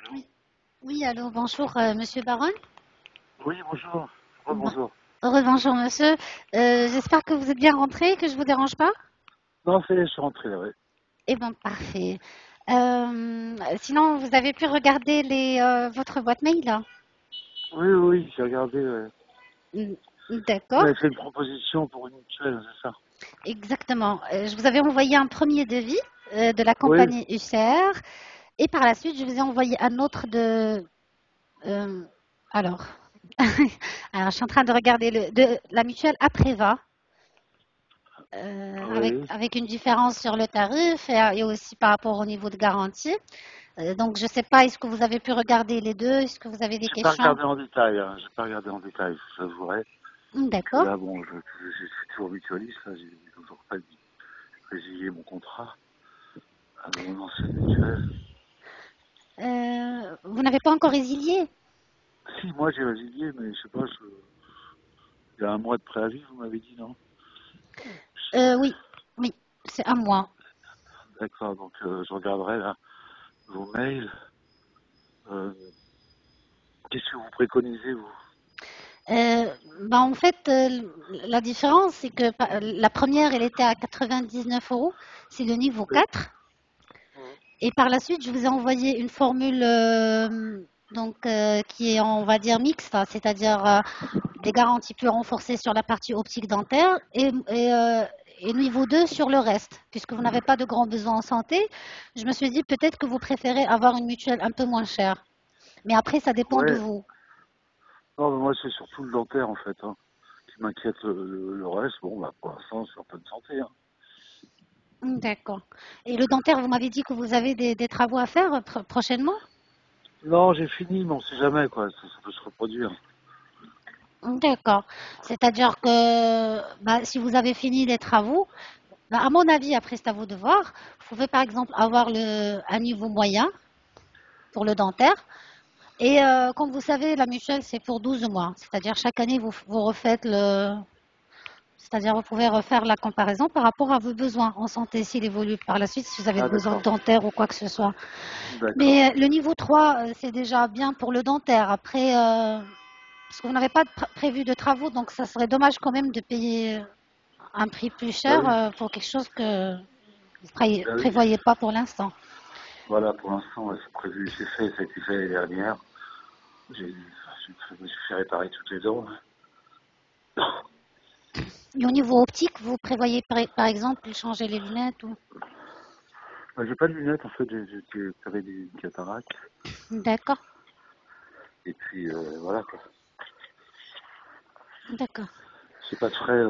Oui, oui, allô, bonjour, monsieur Baron. Oui, bonjour. Bon- Bonjour. Rebonjour, monsieur. J'espère que vous êtes bien rentré, que je vous dérange pas. Non, je suis rentré là, ouais. Eh bien, parfait. Sinon, vous avez pu regarder votre boîte mail là. Oui, oui, j'ai regardé. Ouais. Mm, Vous D'accord, m'avez fait une proposition pour une mutuelle, c'est ça? exactement. Je vous avais envoyé un premier devis de la Oui, compagnie UCR et par la suite, je vous ai envoyé un autre euh, alors, alors, je suis en train de regarder de la mutuelle Apreva. oui. Avec une différence sur le tarif et aussi par rapport au niveau de garantie. Donc, je ne sais pas, est-ce que vous avez pu regarder les deux? Est-ce que vous avez des J'ai pas questions? regardé en détail, hein. J'ai pas regardé en détail, je vous avouerai. Que D'accord. là, bon, je suis toujours mutualiste, là, j'ai toujours pas résilié mon contrat à mon ancienne mutuelle. Vous n'avez pas encore résilié? Si, moi j'ai résilié, mais je sais pas, il y a un mois de préavis, vous m'avez dit, non? Oui, oui, c'est à moi. D'accord, donc je regarderai là vos mails. Euh, Qu'est-ce que vous préconisez, vous? Euh, En fait, la différence, c'est que la première, elle était à 99 euros. C'est le niveau Oui. 4. Et par la suite, je vous ai envoyé une formule qui est, on va dire, mixte, hein, c'est-à-dire des garanties plus renforcées sur la partie optique dentaire et niveau 2 sur le reste. Puisque vous n'avez pas de grands besoins en santé, je me suis dit peut-être que vous préférez avoir une mutuelle un peu moins chère. Mais après, ça dépend de Ouais, vous. non, mais moi c'est surtout le dentaire en fait, hein, qui m'inquiète le reste. Bon, bah, pour l'instant, je suis en bonne santé. Hein. D'accord. Et le dentaire, vous m'avez dit que vous avez des travaux à faire prochainement? Non, j'ai fini, mais on sait jamais, quoi. Ça peut se reproduire. D'accord. C'est-à-dire que si vous avez fini les travaux, à mon avis, après c'est à vous de voir, vous pouvez par exemple avoir un niveau moyen pour le dentaire. Et comme vous savez, la mutuelle, c'est pour 12 mois. C'est-à-dire chaque année, vous refaites C'est-à-dire vous pouvez refaire la comparaison par rapport à vos besoins en santé s'il évolue par la suite, si vous avez Ah, besoin de d'accord. dentaire ou quoi que ce soit. D'accord. Mais le niveau 3, c'est déjà bien pour le dentaire. Après, parce que vous n'avez pas prévu de travaux, donc ça serait dommage quand même de payer un prix plus Bah cher oui, pour quelque chose que vous ne bah oui. prévoyez pas pour l'instant. Voilà, pour l'instant, ouais, c'est prévu, c'est fait, ça a été fait l'année dernière. Je me suis fait réparer toutes les dents. Et au niveau optique, vous prévoyez par exemple changer les lunettes ou... Bah, j'ai pas de lunettes, en fait, j'ai opéré des cataractes. D'accord, Et puis, voilà, quoi. d'accord. J'ai pas de frais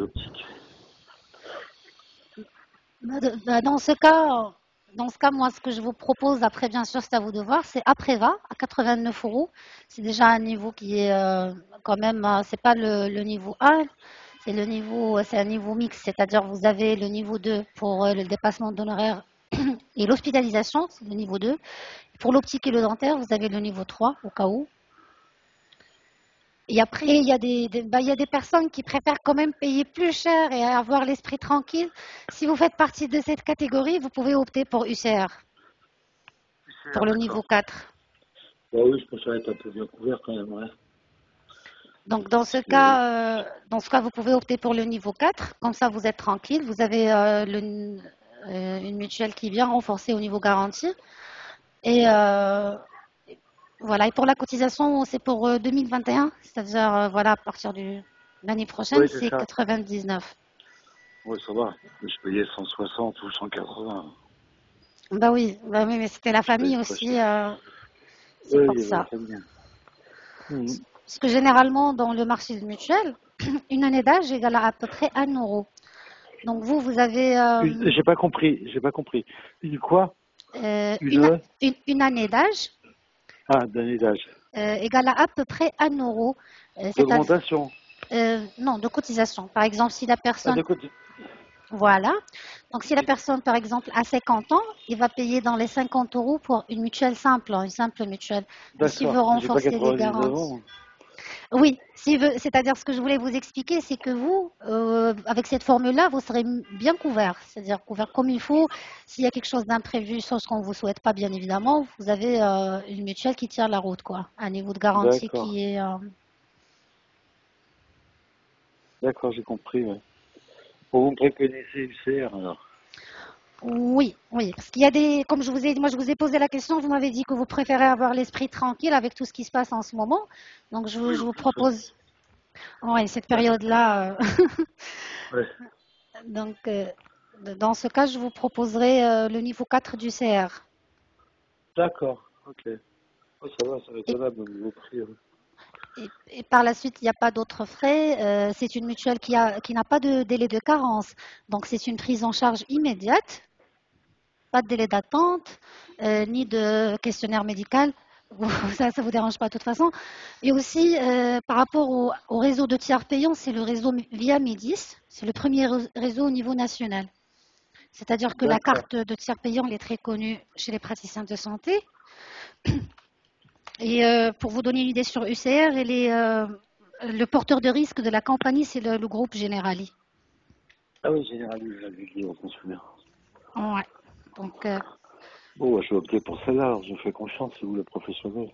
optiques. Dans ce cas, moi, ce que je vous propose, après, bien sûr, c'est à vous de voir, c'est Apreva à 89 euros. C'est déjà un niveau qui est quand même, c'est pas le niveau 1, c'est un niveau mixte, c'est-à-dire vous avez le niveau 2 pour le dépassement d'honoraires et l'hospitalisation, c'est le niveau 2. Pour l'optique et le dentaire, vous avez le niveau 3 au cas où. Et après, il y a des personnes qui préfèrent quand même payer plus cher et avoir l'esprit tranquille. Si vous faites partie de cette catégorie, vous pouvez opter pour UCR, pour Cher, le d'accord. niveau 4. Bah oui, je préfère être un peu bien couvert quand même, ouais. Donc, Parce que, dans ce cas, vous pouvez opter pour le niveau 4. Comme ça, vous êtes tranquille. Vous avez une mutuelle qui est bien renforcée au niveau garantie. Et voilà. Et pour la cotisation, c'est pour 2021. C'est-à-dire, voilà, à partir de l'année prochaine, oui, c'est c'est ça. 99. Ouais, ça va. Je payais 160 ou 180. Bah oui, mais c'était la Je payais famille pas aussi, cher. c'est Oui, pour il y avait la ça. famille. Mhm. Parce que généralement, dans le marché mutuel, une année d'âge égale à peu près 1 euro. Donc vous, vous avez J'ai pas compris, j'ai pas compris. Une quoi? une, Une une année d'âge d'année d'âge. égale à peu près 1 euro. C'est-à-dire, D'augmentation. non, de cotisation. Par exemple, si la Ah, personne, de côté. voilà. Donc si la personne, par exemple, a 50 ans, il va payer dans les 50 euros pour une mutuelle simple, hein, une simple mutuelle. Mais s'il veut D'accord. J'ai pas renforcer les 99 garanties, ans. Oui, c'est-à-dire ce que je voulais vous expliquer, c'est que vous, avec cette formule-là, vous serez bien couvert, c'est-à-dire couvert comme il faut. S'il y a quelque chose d'imprévu, chose qu'on ne vous souhaite pas, bien évidemment, vous avez une mutuelle qui tient la route, quoi. Un niveau de garantie D'accord. qui est... D'accord, j'ai compris, ouais. Vous me préconisez UCR, alors. Oui, oui, parce qu'il y a des, comme je vous ai dit, moi je vous ai posé la question, vous m'avez dit que vous préférez avoir l'esprit tranquille avec tout ce qui se passe en ce moment. Donc Oui, je au vous plus tôt. propose, oui, cette Ouais. période-là. Ouais. Donc, dans ce cas, je vous proposerai le niveau 4 du CR. D'accord, ok. Oh, ça va, c'est Et, raisonnable au niveau prix. Ouais. et par la suite, il n'y a pas d'autres frais. C'est une mutuelle qui n'a pas de délai de carence. Donc, c'est une prise en charge immédiate, pas de délai d'attente, ni de questionnaire médical. Ça ne vous dérange pas de toute façon. Et aussi, par rapport au réseau de tiers payants, c'est le réseau via Médis. C'est le premier réseau au niveau national. C'est-à-dire que la D'accord. carte de tiers payant elle est très connue chez les praticiens de santé. Et pour vous donner une idée sur UCR, le porteur de risque de la compagnie, c'est le groupe Generali. Ah oui, généralise, j'avais dit, on s'en souvient. Ouais. Donc, Bon, bah, je vais opter pour celle-là, alors je vous fais confiance, c'est vous le professionnel.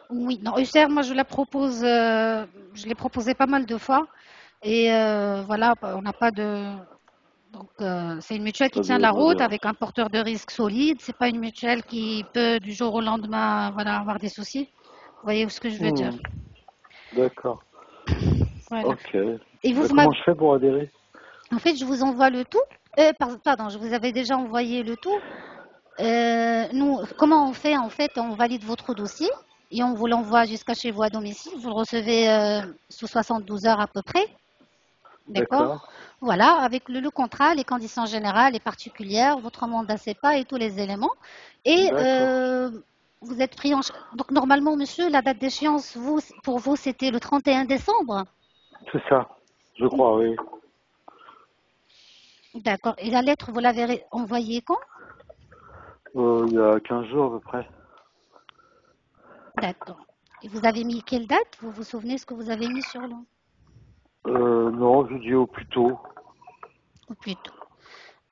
oui, non, UCR, moi je la propose, je l'ai proposé pas mal de fois. Et voilà, on n'a pas de. Donc, c'est une mutuelle qui Pas tient de la route mauvais. avec un porteur de risque solide. C'est pas une mutuelle qui peut du jour au lendemain, voilà, avoir des soucis. Vous voyez ce que je veux dire? Hmm, d'accord. Voilà. Ok. Et vous, Bah, vous comment m'avez. je fais pour adhérer? En fait, je vous envoie le tout. Pardon, je vous avais déjà envoyé le tout. Nous, comment on fait? En fait, on valide votre dossier et on vous l'envoie jusqu'à chez vous à domicile. Vous le recevez sous 72 heures à peu près. D'accord? D'accord. Voilà, avec le contrat, les conditions générales et particulières, votre mandat CEPA et tous les éléments. Et D'accord. vous êtes pris en charge. Donc, normalement, monsieur, la date d'échéance, pour vous, c'était le 31 décembre. C'est ça. Je crois, oui. D'accord. Et la lettre, vous l'avez envoyée quand? Il y a 15 jours à peu près. D'accord. Et vous avez mis quelle date? Vous vous souvenez ce que vous avez mis sur le... Non, je dis au plus tôt. Ou plutôt.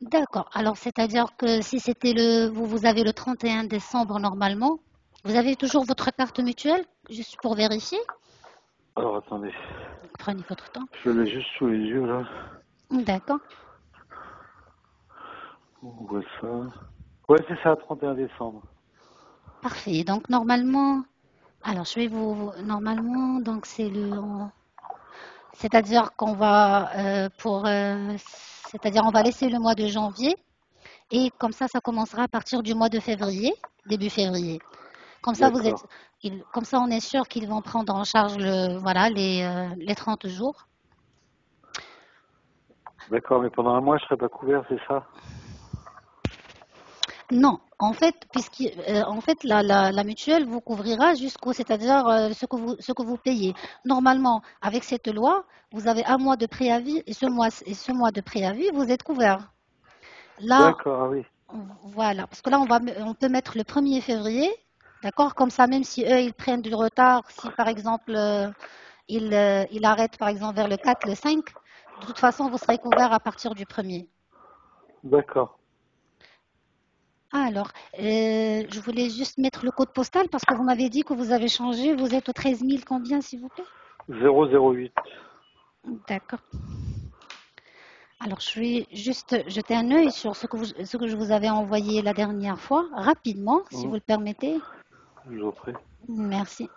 D'accord. Alors, c'est-à-dire que si c'était vous avez le 31 décembre normalement, vous avez toujours votre carte mutuelle, juste pour vérifier. Alors attendez. Prenez votre temps. Je l'ai juste sous les yeux là. D'accord. On voit ça. Ouais, c'est ça, 31 décembre. Parfait. Donc, normalement, alors je vais normalement, donc c'est-à-dire qu'on va, c'est-à-dire on va laisser le mois de janvier et comme ça commencera à partir du mois de février, début février. Comme ça, D'accord. comme ça, on est sûr qu'ils vont prendre en charge voilà, les 30 jours. D'accord, mais pendant un mois, je serai pas couvert, c'est ça? Non, en fait, en fait, la mutuelle vous couvrira c'est-à-dire ce que vous payez. Normalement, avec cette loi, vous avez un mois de préavis et ce mois de préavis, vous êtes couvert. Là, D'accord, ah oui. voilà, parce que là, on peut mettre le 1er février, d'accord? Comme ça, même si eux, ils prennent du retard, si par exemple, ils arrêtent par exemple vers le 4, le 5, de toute façon, vous serez couvert à partir du 1er. D'accord. Alors, je voulais juste mettre le code postal parce que vous m'avez dit que vous avez changé. Vous êtes au 13 000 combien, s'il vous plaît? 008. D'accord. Alors, je vais juste jeter un œil sur ce que je vous avais envoyé la dernière fois, rapidement, si vous Hum, le permettez. je vous en prie. Merci.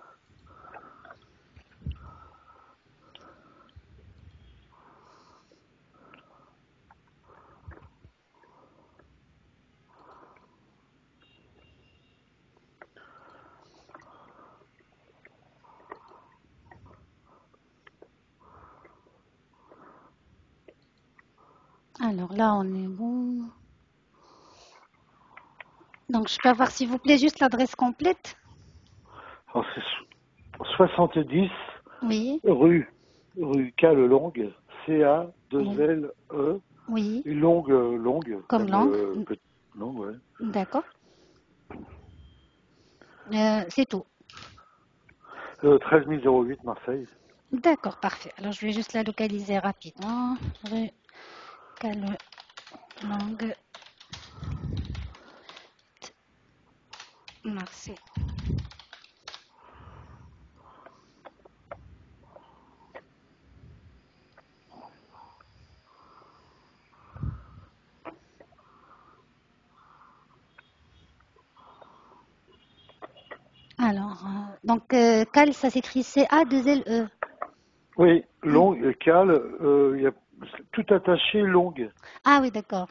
Alors là, on est bon. Donc, je peux avoir, s'il vous plaît, juste l'adresse complète? Alors, c'est 70 Oui, rue Calelongue, oui, C-A-2-L-E, oui, une longue, comme comme langue. petit, longue, ouais. D'accord. C'est tout. 13 008 Marseille. D'accord, parfait. Alors, je vais juste la localiser rapidement. Rue Calmelangue, Marseille. Alors, donc, Cal, ça s'écrit C-A-2-L-E. Oui, longue, cale, tout attaché, longue. Ah oui, d'accord.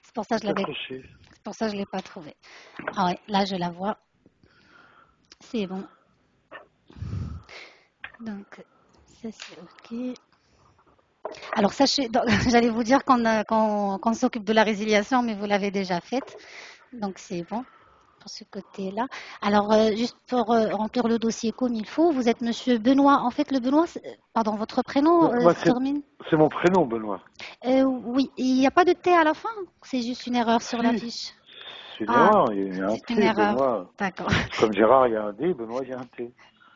C'est pour ça que je Tout l'avais, attaché. c'est pour ça que je l'ai pas trouvée. Ah ouais, là, je la vois. C'est bon. Donc, ça, c'est OK. Alors, sachez, donc, j'allais vous dire qu'on s'occupe de la résiliation, mais vous l'avez déjà faite. Donc, c'est bon pour ce côté-là. Alors, juste pour remplir le dossier comme il faut, vous êtes Monsieur Benoît. En fait, le Benoît, pardon, votre prénom Moi, se termine. c'est mon prénom, Benoît. Oui, il n'y a pas de T à la fin. C'est juste une erreur sur la Si, fiche. c'est une Ah, erreur. Il y a un c'est une T, erreur. Benoît. D'accord. Comme Gérard, il y a un D, Benoît, il y a un T.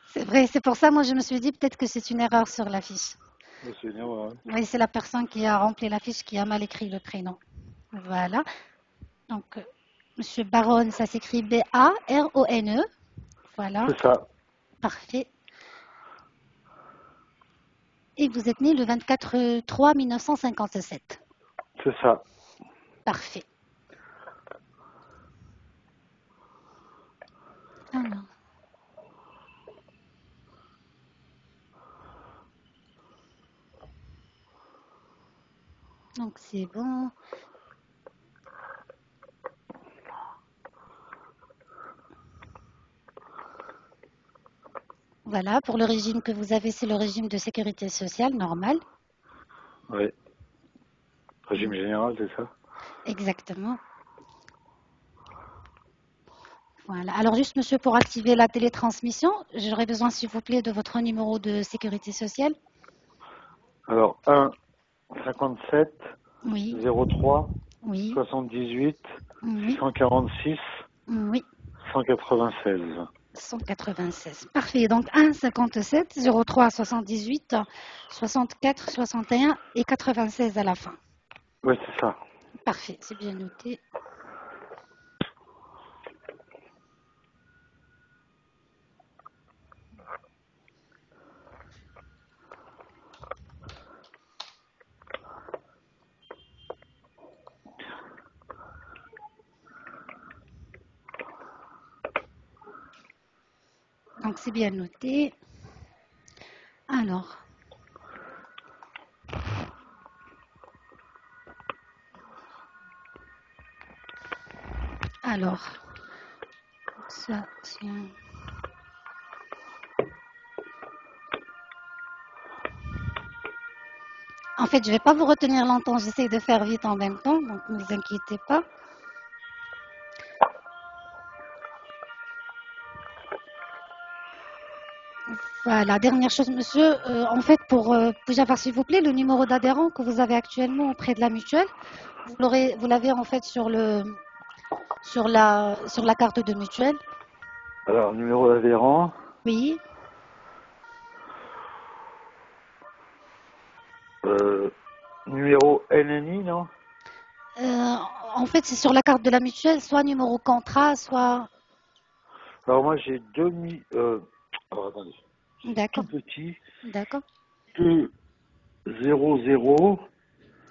C'est vrai, c'est pour ça, moi, je me suis dit peut-être que c'est une erreur sur la fiche. C'est une erreur. Hein. Oui, c'est la personne qui a rempli la fiche qui a mal écrit le prénom. Voilà. Donc, Monsieur Baron, ça s'écrit B-A-R-O-N-E. Voilà, C'est ça. parfait. Et vous êtes né le 24/3/1957. C'est ça. Parfait. Alors, donc c'est bon. Voilà, pour le régime que vous avez, c'est le régime de sécurité sociale normal. Oui. Régime général, c'est ça. Exactement. Voilà. Alors juste, monsieur, pour activer la télétransmission, j'aurais besoin, s'il vous plaît, de votre numéro de sécurité sociale. Alors, 1 57 Oui, 03 oui, 78 oui, 646 oui. 196. 196. Parfait. Donc 1 57 03 78 64 61 et 96 à la fin. Oui, c'est ça. Parfait, c'est bien noté. Donc c'est bien noté. Alors, alors, ça, c'est en fait, je ne vais pas vous retenir longtemps, j'essaie de faire vite en même temps, donc ne vous inquiétez pas. Voilà, dernière chose, monsieur, en fait, puis-je avoir, s'il vous plaît, le numéro d'adhérent que vous avez actuellement auprès de la mutuelle? Vous l'avez en fait sur la carte de mutuelle. Alors, numéro d'adhérent. Oui. Numéro NNI, non? Euh, En fait, c'est sur la carte de la mutuelle, soit numéro contrat, soit. Alors, moi, j'ai alors, attendez. C'est tout D'accord, petit. d'accord. 2 0 0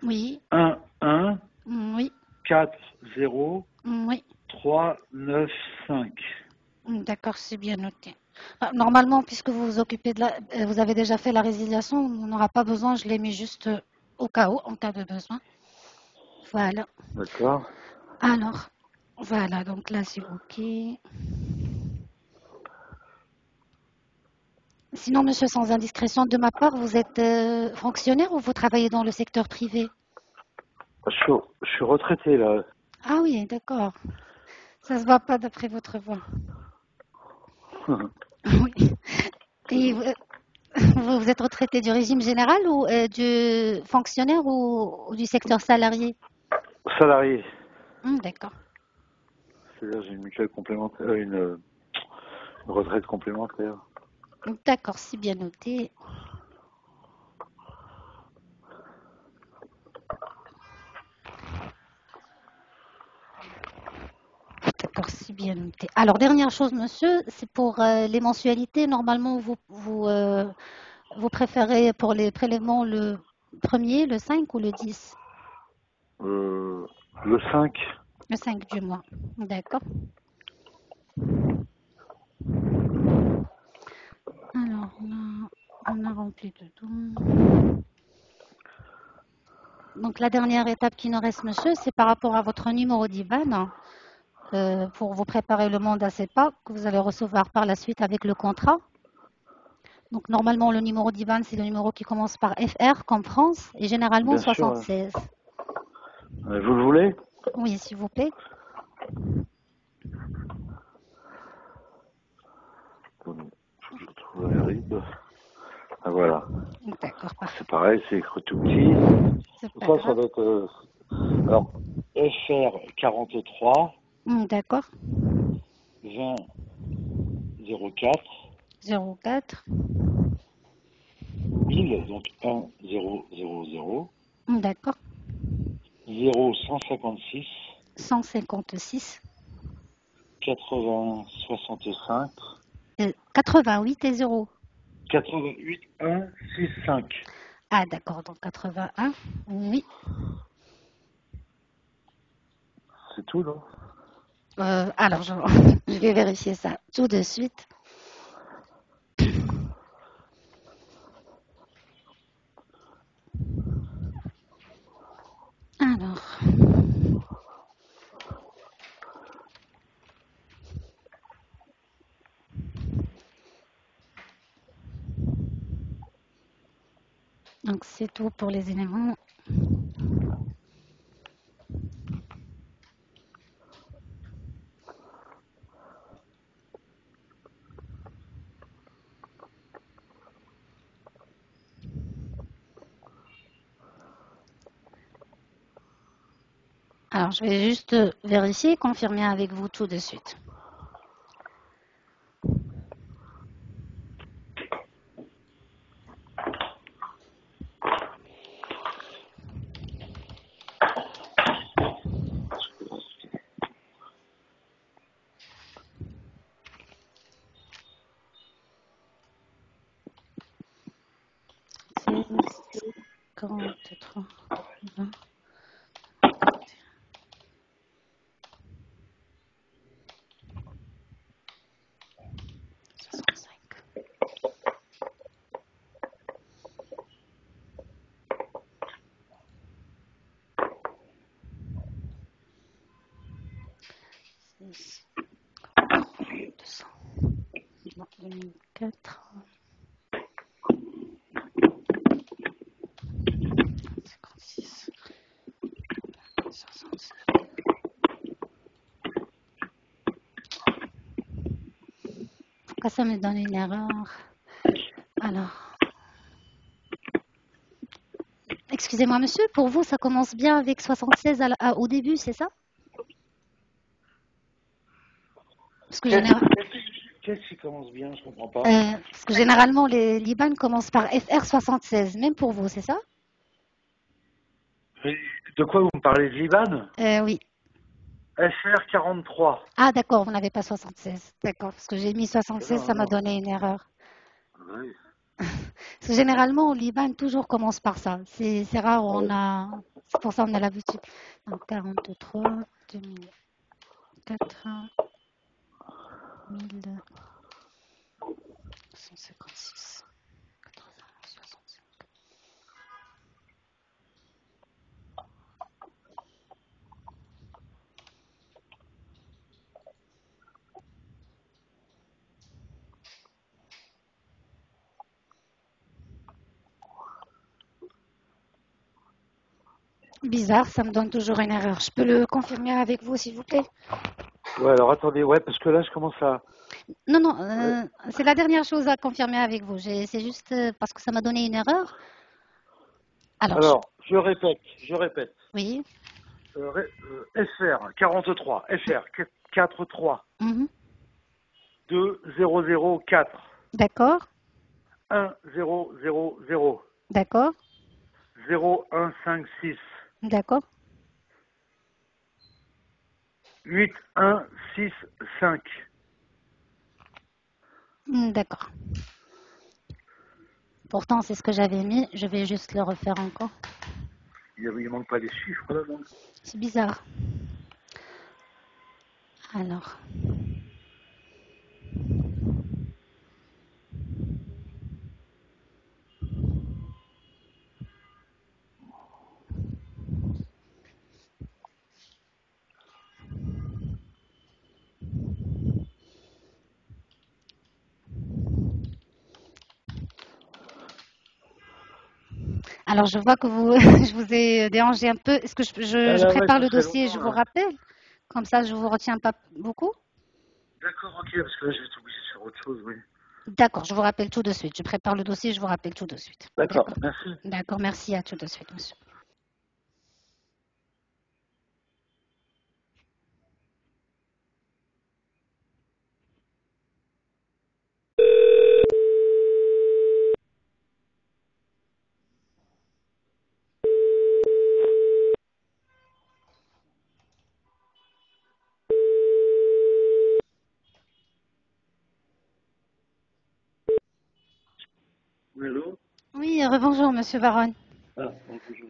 Oui, 1 1 oui, 4 0 oui. 3 9 5. D'accord, c'est bien noté. Normalement, puisque vous vous occupez vous avez déjà fait la résiliation, on n'aura pas besoin, je l'ai mis juste au cas où, en cas de besoin. Voilà. D'accord. Alors, voilà, donc là, c'est OK. Sinon, monsieur, sans indiscrétion de ma part, vous êtes fonctionnaire ou vous travaillez dans le secteur privé? Je suis retraité, là. Ah oui, d'accord. Ça se voit pas d'après votre voix. Oui. Et vous êtes retraité du régime général ou du fonctionnaire ou du secteur salarié? Salarié. D'accord. C'est-à-dire, j'ai une mutuelle complémentaire, une retraite complémentaire. D'accord, c'est bien noté. D'accord, c'est bien noté. Alors, dernière chose, monsieur, c'est pour les mensualités. Normalement, vous préférez pour les prélèvements le premier, le 5 ou le 10? Euh, le 5. Le 5 du mois. D'accord. Alors, on a rempli dedans. Donc, la dernière étape qui nous reste, monsieur, c'est par rapport à votre numéro d'IBAN pour vous préparer le mandat CEPA que vous allez recevoir par la suite avec le contrat. Donc, normalement, le numéro d'IBAN, c'est le numéro qui commence par FR comme France et généralement Bien sûr. 76. Vous le voulez? Oui, s'il vous plaît. Attendez, faut que je retrouve la RIB. Ah, voilà. D'accord, parfait. C'est pareil, c'est écrit tout petit. C'est pas Ça grave. va être... alors, FR 43 D'accord. 20 04 04. 1000, donc 1 0 0 0 D'accord. 0 156 156. 80 65 88 et 0. 88 1 6 5. Ah, d'accord. Donc 81. Oui. C'est tout, non? Alors, je vais vérifier ça tout de suite. Alors, donc c'est tout pour les éléments. Alors, je vais juste vérifier, confirmer avec vous tout de suite. C'est 43, 20, 65. C'est 200. Non, 2004. 56. 65. Pourquoi ça me donne une erreur? Alors, excusez-moi, monsieur, pour vous, ça commence bien avec 76 au début, c'est ça? Parce que, Qu'est-ce qui commence bien? Je comprends pas. parce que généralement, les Liban commencent par FR76, même pour vous, c'est ça? De quoi vous me parlez, de Liban? Oui. FR 43. Ah, d'accord, vous n'avez pas 76. D'accord, parce que j'ai mis 76, Non, ça m'a non. donné une erreur. Oui. Parce que généralement, au Liban, toujours commence par ça. C'est rare, Ouais. c'est pour ça qu'on a l'habitude. Donc, 43, 2004, 1156, 80, 65. Bizarre, ça me donne toujours une erreur. Je peux le confirmer avec vous, s'il vous plaît? Ouais, alors attendez, ouais, parce que là, je commence à... Non, non, Ouais. c'est la dernière chose à confirmer avec vous. C'est juste parce que ça m'a donné une erreur. Alors, Alors, je répète. oui. FR 43, FR 43 Mhm. 2004. D'accord. 1000 D'accord. 0156 D'accord. 8165. D'accord. Pourtant, c'est ce que j'avais mis. Je vais juste le refaire encore. Il manque pas des chiffres là, non? C'est bizarre. Alors. Alors, je vois que vous, je vous ai dérangé un peu. Est-ce que je Ouais, prépare ça le fait dossier et je longtemps vous là. rappelle? Comme ça, je vous retiens pas beaucoup. D'accord, ok, parce que là je vais t'obliger sur autre chose, oui. D'accord, je vous rappelle tout de suite. Je prépare le dossier et je vous rappelle tout de suite. D'accord, D'accord. merci. D'accord, merci à tout de suite, monsieur. Oui, allô? Oui, rebonjour, monsieur Baron. Ah, bonjour.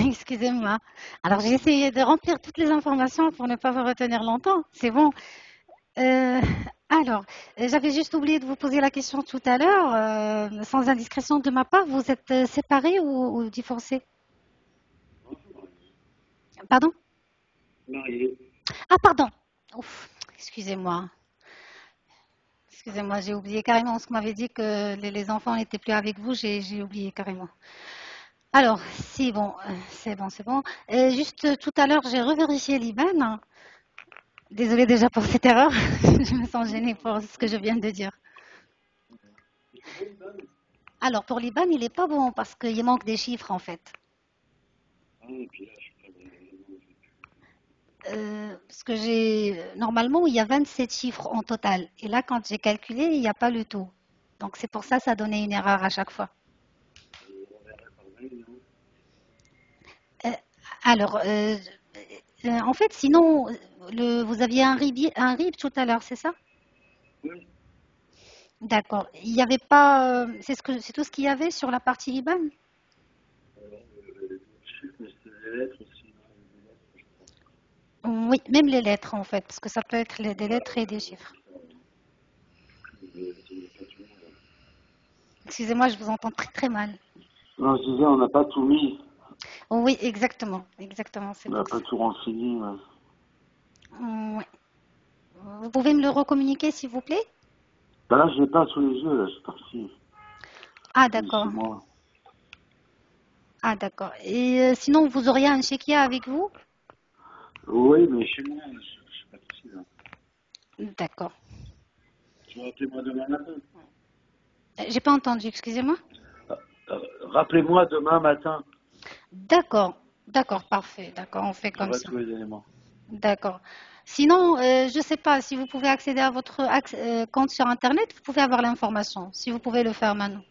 Excusez-moi. Alors, j'ai essayé de remplir toutes les informations pour ne pas vous retenir longtemps. C'est bon. Euh, alors, j'avais juste oublié de vous poser la question tout à l'heure. Sans indiscrétion de ma part, vous êtes séparés ou divorcés? Pardon? Marié. Ah, pardon. Ouf, excusez-moi. Excusez-moi, j'ai oublié carrément ce qu'on m'avait dit que les enfants n'étaient plus avec vous. J'ai oublié carrément. Alors, c'est bon, c'est bon, c'est bon. Juste tout à l'heure, j'ai revérifié l'IBAN. Désolée déjà pour cette erreur. Je me sens gênée pour ce que je viens de dire. Alors, pour l'IBAN, il n'est pas bon parce qu'il manque des chiffres en fait. Ah, et puis là, je suis pas Parce que normalement, il y a 27 chiffres en total. Et là, quand j'ai calculé, il n'y a pas le tout. Donc, c'est pour ça que ça donnait une erreur à chaque fois. Euh, alors, en fait, sinon, vous aviez un RIB tout à l'heure, c'est ça? oui, D'accord. Il n'y avait pas. C'est tout ce qu'il y avait sur la partie IBAN? chiffre, mais c'est des lettres aussi. Oui, même les lettres en fait, parce que ça peut être des lettres et des chiffres. Excusez-moi, je vous entends très très mal. Non, je disais, on n'a pas tout mis. Oui, exactement, exactement, c'est On n'a pour pas ça. tout renseigné. Ouais. Oui. Vous pouvez me le recommuniquer, s'il vous plaît? Bah là, je l'ai pas sous les yeux, là, je suis parti. Ah, Je suis chez d'accord. moi. Ah, d'accord. Et sinon, vous auriez un chéquier avec vous? Oui, mais chez moi, je suis pas ici, là. D'accord. Tu vas appeler moi demain matin. J'ai pas entendu, excusez-moi. Rappelez-moi demain matin. D'accord, d'accord, parfait. D'accord, on fait comme J'aurai ça. tous les éléments. D'accord. Sinon, je ne sais pas si vous pouvez accéder à votre compte sur Internet, vous pouvez avoir l'information, si vous pouvez le faire maintenant.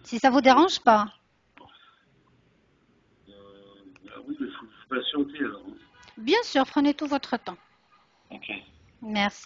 Si ça vous dérange pas. Ah oui, mais il faut patienter alors. Hein. Bien sûr, prenez tout votre temps. Ok. Merci.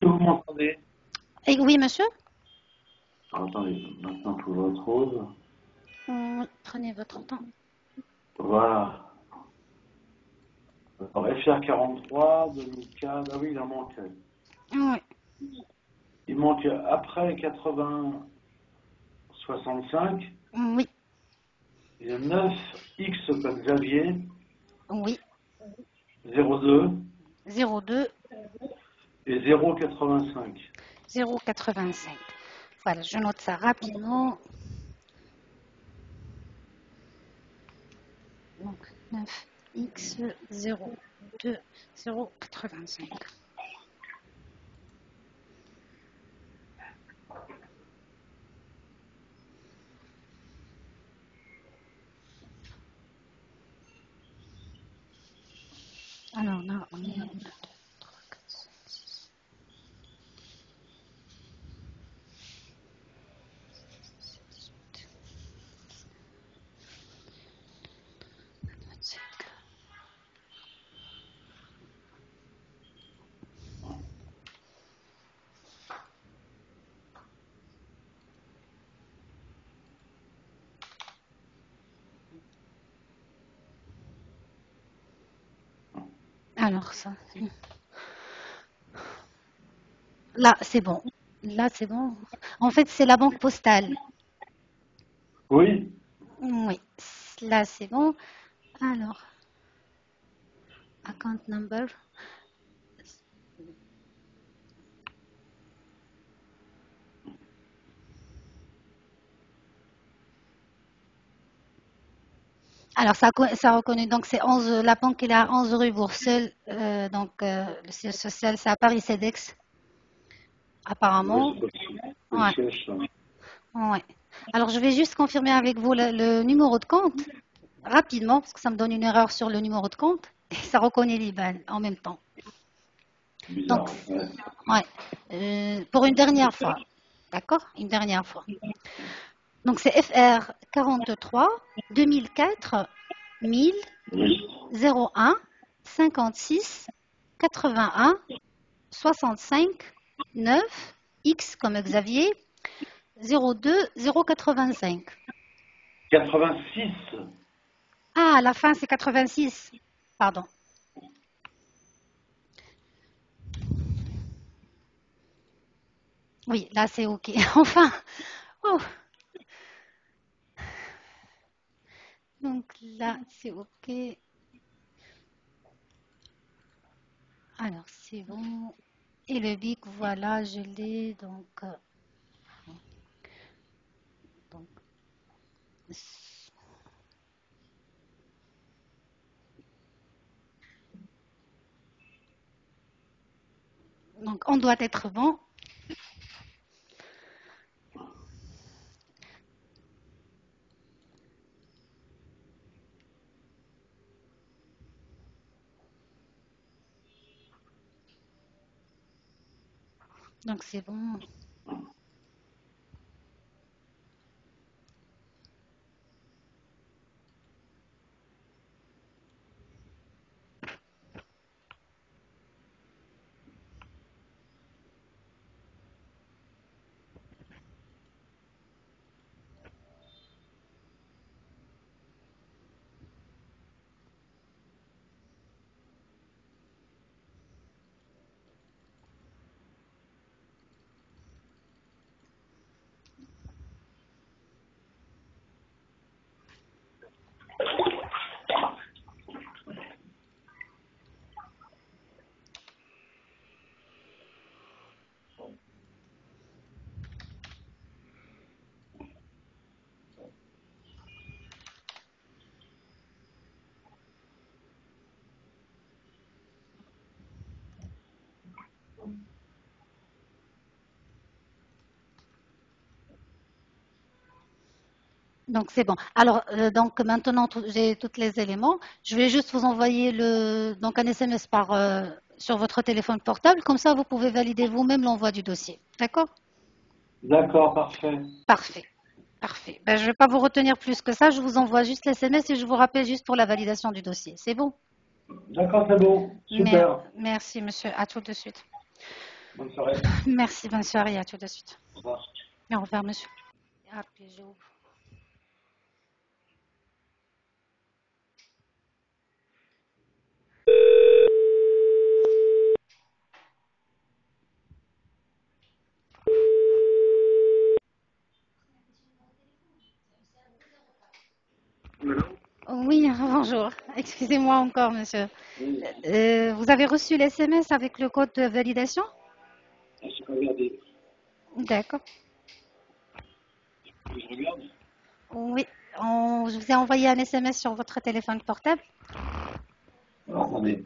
vous m'entendez? Et oui, monsieur? Alors, attendez, maintenant que je vous retrouve. Oui, prenez votre temps. Voilà. Alors, FR 43, 2004, ah oui, il en manque. Oui, Il manque après 80, 65, oui, il y a 9 X comme Xavier, oui. 02 02 et 085. 085. Voilà, je note ça rapidement. Donc 9x02 085. Alors là, on est 1, 2, 3, 4, 5, 6, 7, 18, 25. Alors ça, là c'est bon. Là c'est bon. En fait, c'est la banque postale. Oui, Oui, là c'est bon. Alors, account number. Alors, ça reconnaît, donc c'est 11, la banque elle est à 11 rue Bourseul, le siège social, c'est à Paris CEDEX, oui, apparemment. c'est le Ouais, siège, ça. ouais. Alors, je vais juste confirmer avec vous le numéro de compte, rapidement, parce que ça me donne une erreur sur le numéro de compte, et ça reconnaît l'IBAN en même temps. Donc, Bizarre. Ouais. ouais, pour une dernière fois, d'accord? Une dernière fois. Donc, c'est FR 43 2004 1000 Oui. 01 56 81 65 9 X comme Xavier 02 085. 86. Ah, à la fin c'est 86. Pardon. Oui, là c'est OK. Enfin. Oh. Donc là c'est OK. Alors c'est bon. Et le bic, voilà, je l'ai. Donc, donc on doit être bon. Donc c'est bon. Donc c'est bon. Alors donc maintenant j'ai tous les éléments. Je vais juste vous envoyer donc un SMS sur votre téléphone portable. Comme ça, vous pouvez valider vous-même l'envoi du dossier. D'accord? D'accord, parfait. Parfait. Parfait. Ben, je ne vais pas vous retenir plus que ça. Je vous envoie juste l'SMS et je vous rappelle juste pour la validation du dossier. C'est bon? D'accord, c'est bon. Super. Merci, monsieur. À tout de suite. Bonne soirée. Merci, bonne soirée, à tout de suite. Au revoir. Au revoir, monsieur. Ah, puis j'ouvre. Oui, bonjour. Excusez-moi encore, monsieur. Oui, Vous avez reçu l'SMS avec le code de validation? j'ai pas regardé. D'accord. Je regarde. Oui, je vous ai envoyé un SMS sur votre téléphone portable. Alors, attendez.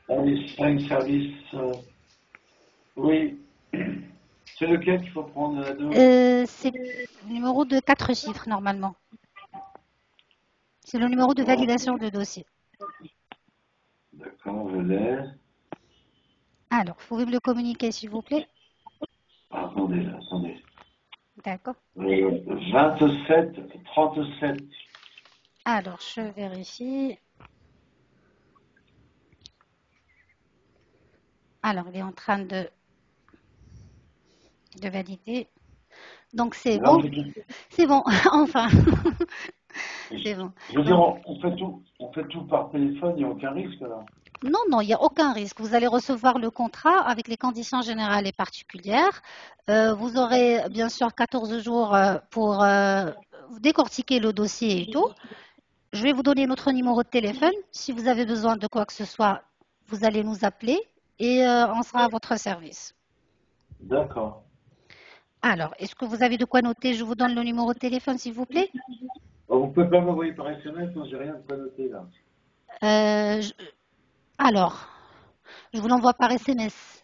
Allez, 5 services. Oui. C'est lequel qu'il faut prendre à deux? C'est le numéro de 4 chiffres, normalement. C'est le numéro de D'accord, validation de dossier. d'accord, je l'ai. Alors, vous pouvez me le communiquer, s'il vous plaît? Ah, attendez, attendez. D'accord. 27, 37. Alors, je vérifie. Alors, il est en train de valider. Donc, c'est Là, bon. C'est bon, enfin. C'est bon. je veux dire, Donc, on fait tout par téléphone, il n'y a aucun risque là. non, non, il n'y a aucun risque. Vous allez recevoir le contrat avec les conditions générales et particulières. Vous aurez bien sûr 14 jours pour décortiquer le dossier et tout. Je vais vous donner notre numéro de téléphone. Si vous avez besoin de quoi que ce soit, vous allez nous appeler et on sera à votre service. D'accord. Alors, est-ce que vous avez de quoi noter? Je vous donne le numéro de téléphone, s'il vous plaît. Bon, vous pouvez pas m'envoyer par SMS, non, j'ai rien de quoi noter là. Euh, je- alors, je vous l'envoie par SMS.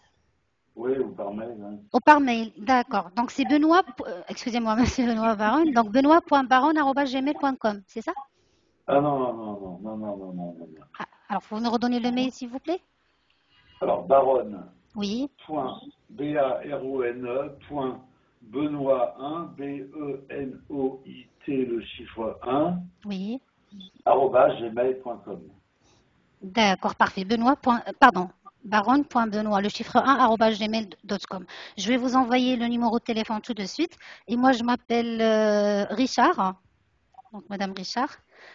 Oui, ou par mail. Hein. Ou par mail, d'accord. Donc c'est Benoît, excusez-moi, monsieur Benoît Baron, donc benoît.baron@gmail.com, c'est ça? Ah non, non, non, non, non, non, non, non, non. Non. Ah, alors, vous me redonnez le mail, s'il vous plaît? Alors, baronne, Oui, point, B-A-R-O-N-E, point, Benoît 1, B-E-N-O-I-T, le chiffre 1, oui. arobase gmail.com. D'accord, parfait. Pardon, baronne.benoît, le chiffre 1, arobase gmail.com. Je vais vous envoyer le numéro de téléphone tout de suite. Et moi, je m'appelle Richard, donc Madame Richard.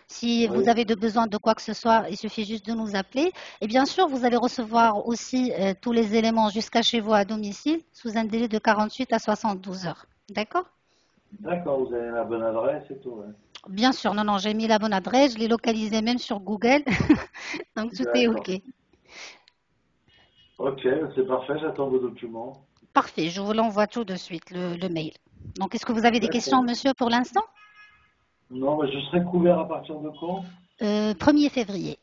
Si vous Oui, avez besoin de quoi que ce soit, il suffit juste de nous appeler. Et bien sûr, vous allez recevoir aussi tous les éléments jusqu'à chez vous à domicile sous un délai de 48 à 72 heures. D'accord? d'accord, vous avez la bonne adresse et tout. Ouais. Bien sûr, non, non, j'ai mis la bonne adresse, je l'ai localisée même sur Google. Donc tout est D'accord. OK. Ok, c'est parfait, j'attends vos documents. Parfait, je vous l'envoie tout de suite, le mail. Donc, est-ce que vous avez des questions, D'accord. monsieur, pour l'instant? Non, mais je serai couvert à partir de quand? 1er février.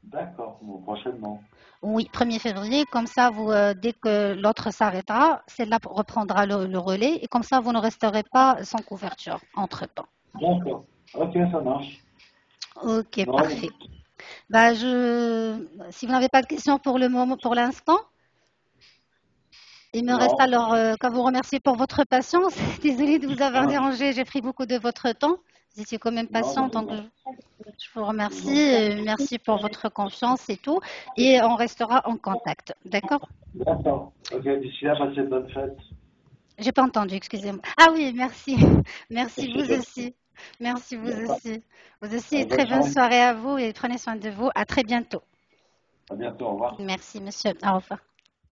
D'accord, bon, prochainement. Oui, 1er février, comme ça, dès que l'autre s'arrêtera, celle-là reprendra le relais et comme ça, vous ne resterez pas sans couverture entre-temps. D'accord. Ok, ça marche. Ok, Non, parfait. Bah, si vous n'avez pas de questions pour le moment, pour l'instant, il me reste non. alors qu'à vous remercier pour votre patience. Désolée de vous avoir Hein, dérangé, j'ai pris beaucoup de votre temps. Vous étiez quand même non, patient, je donc vous en, je vous je vous remercie. en prie. Merci pour votre confiance et tout. Et on restera en contact. D'accord? D'accord. Ok, d'ici là, passez de bonnes fêtes. J'ai pas entendu, excusez-moi. Ah oui, merci. Merci vous aussi. Merci vous D'accord. aussi. Vous aussi, et Allez, très bonne bonne soirée. soirée à vous et prenez soin de vous. À très bientôt. À bientôt, au revoir. Merci, monsieur. Au revoir.